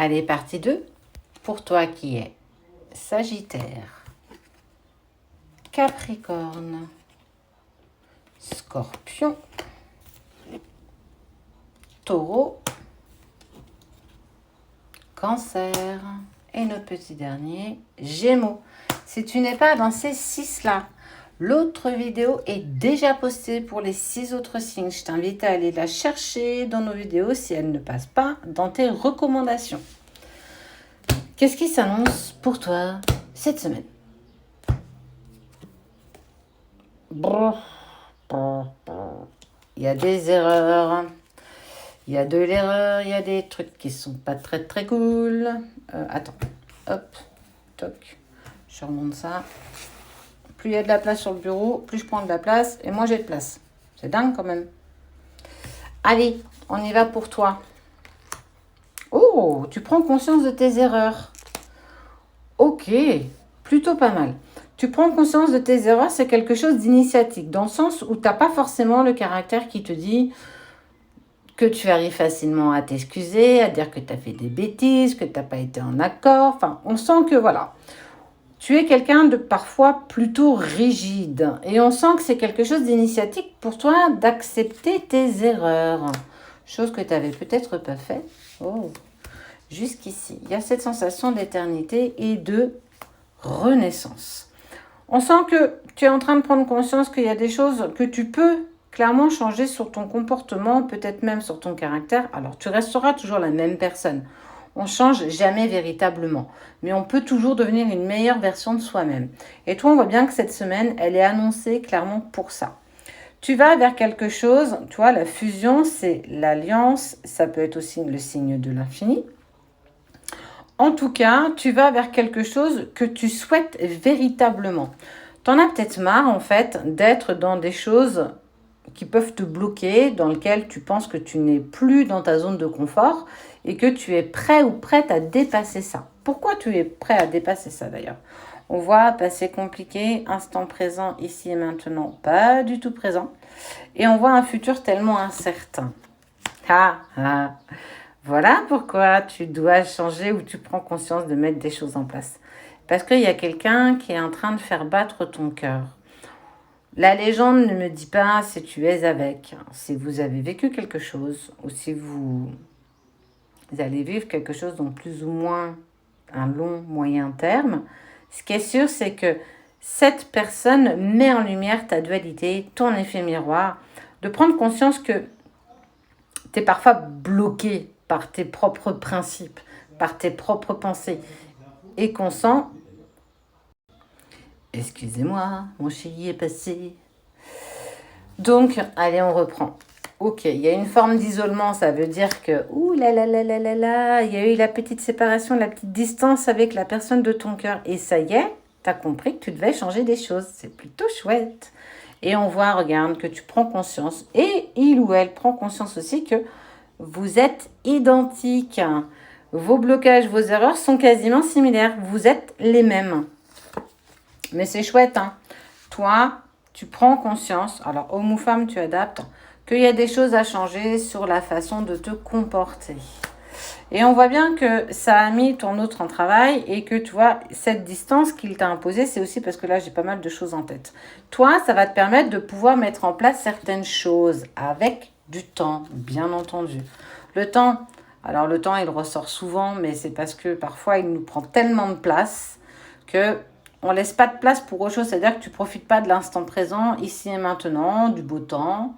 Allez, partie 2. Pour toi qui es Sagittaire, Capricorne, Scorpion, Taureau, Cancer et notre petit dernier, Gémeaux. Si tu n'es pas dans ces 6-là, l'autre vidéo est déjà postée pour les 6 autres signes. Je t'invite à aller la chercher dans nos vidéos si elle ne passe pas dans tes recommandations. Qu'est-ce qui s'annonce pour toi cette semaine? Il y a des erreurs. Il y a de l'erreur. Il y a des trucs qui sont pas très très cool. Attends. Hop. Toc. Je remonte ça. Plus il y a de la place sur le bureau, plus je prends de la place. Et moi, j'ai de place. C'est dingue quand même. Allez, on y va pour toi. Oh, tu prends conscience de tes erreurs. Ok, plutôt pas mal. Tu prends conscience de tes erreurs, c'est quelque chose d'initiatique. Dans le sens où tu n'as pas forcément le caractère qui te dit que tu arrives facilement à t'excuser, à dire que tu as fait des bêtises, que tu n'as pas été en accord. Enfin, on sent que voilà. Tu es quelqu'un de parfois plutôt rigide et on sent que c'est quelque chose d'initiatique pour toi d'accepter tes erreurs. Chose que tu n'avais peut-être pas fait. Oh. Jusqu'ici, il y a cette sensation d'éternité et de renaissance. On sent que tu es en train de prendre conscience qu'il y a des choses que tu peux clairement changer sur ton comportement, peut-être même sur ton caractère. Alors, tu resteras toujours la même personne. On ne change jamais véritablement, mais on peut toujours devenir une meilleure version de soi-même. Et toi, on voit bien que cette semaine, elle est annoncée clairement pour ça. Tu vas vers quelque chose, tu vois, la fusion, c'est l'alliance, ça peut être aussi le signe de l'infini. En tout cas, tu vas vers quelque chose que tu souhaites véritablement. Tu en as peut-être marre, en fait, d'être dans des choses qui peuvent te bloquer, dans lesquelles tu penses que tu n'es plus dans ta zone de confort et que tu es prêt ou prête à dépasser ça. Pourquoi tu es prêt à dépasser ça d'ailleurs? On voit passé compliqué, instant présent, ici et maintenant, pas du tout présent. Et on voit un futur tellement incertain. Ah, ah. Voilà pourquoi tu dois changer ou tu prends conscience de mettre des choses en place. Parce qu'il y a quelqu'un qui est en train de faire battre ton cœur. La légende ne me dit pas si tu es avec, si vous avez vécu quelque chose ou si vous allez vivre quelque chose dans plus ou moins un long, moyen terme. Ce qui est sûr, c'est que cette personne met en lumière ta dualité, ton effet miroir, de prendre conscience que tu es parfois bloqué par tes propres principes, par tes propres pensées. Et qu'on sent... Excusez-moi, mon chéri est passé. Donc, allez, on reprend. Ok, il y a une forme d'isolement, ça veut dire que... Ouh là là là là là là, il y a eu la petite séparation, la petite distance avec la personne de ton cœur. Et ça y est, tu as compris que tu devais changer des choses. C'est plutôt chouette. Et on voit, regarde, que tu prends conscience. Et il ou elle prend conscience aussi que vous êtes identiques. Vos blocages, vos erreurs sont quasiment similaires. Vous êtes les mêmes. Mais c'est chouette, hein. Toi, tu prends conscience, alors homme ou femme, tu adaptes, qu'il y a des choses à changer sur la façon de te comporter. Et on voit bien que ça a mis ton autre en travail et que tu vois, cette distance qu'il t'a imposée, c'est aussi parce que là, j'ai pas mal de choses en tête. Toi, ça va te permettre de pouvoir mettre en place certaines choses avec du temps, bien entendu. Le temps, alors le temps, il ressort souvent, mais c'est parce que parfois, il nous prend tellement de place que on laisse pas de place pour autre chose. C'est-à-dire que tu profites pas de l'instant présent, ici et maintenant, du beau temps,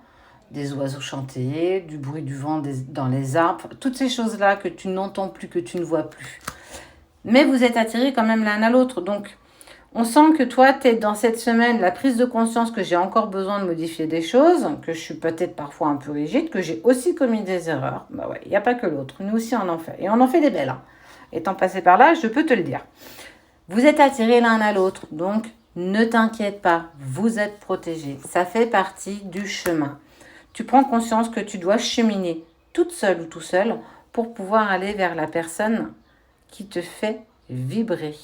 des oiseaux chanter, du bruit du vent dans les arbres, toutes ces choses-là que tu n'entends plus, que tu ne vois plus. Mais vous êtes attirés quand même l'un à l'autre. Donc, on sent que toi, tu es dans cette semaine, la prise de conscience que j'ai encore besoin de modifier des choses, que je suis peut-être parfois un peu rigide, que j'ai aussi commis des erreurs. Bah ouais, il n'y a pas que l'autre. Nous aussi, on en fait. Et on en fait des belles. Hein. Étant passé par là, je peux te le dire. Vous êtes attirés l'un à l'autre. Donc, ne t'inquiète pas. Vous êtes protégés. Ça fait partie du chemin. Tu prends conscience que tu dois cheminer toute seule ou tout seul pour pouvoir aller vers la personne qui te fait vibrer.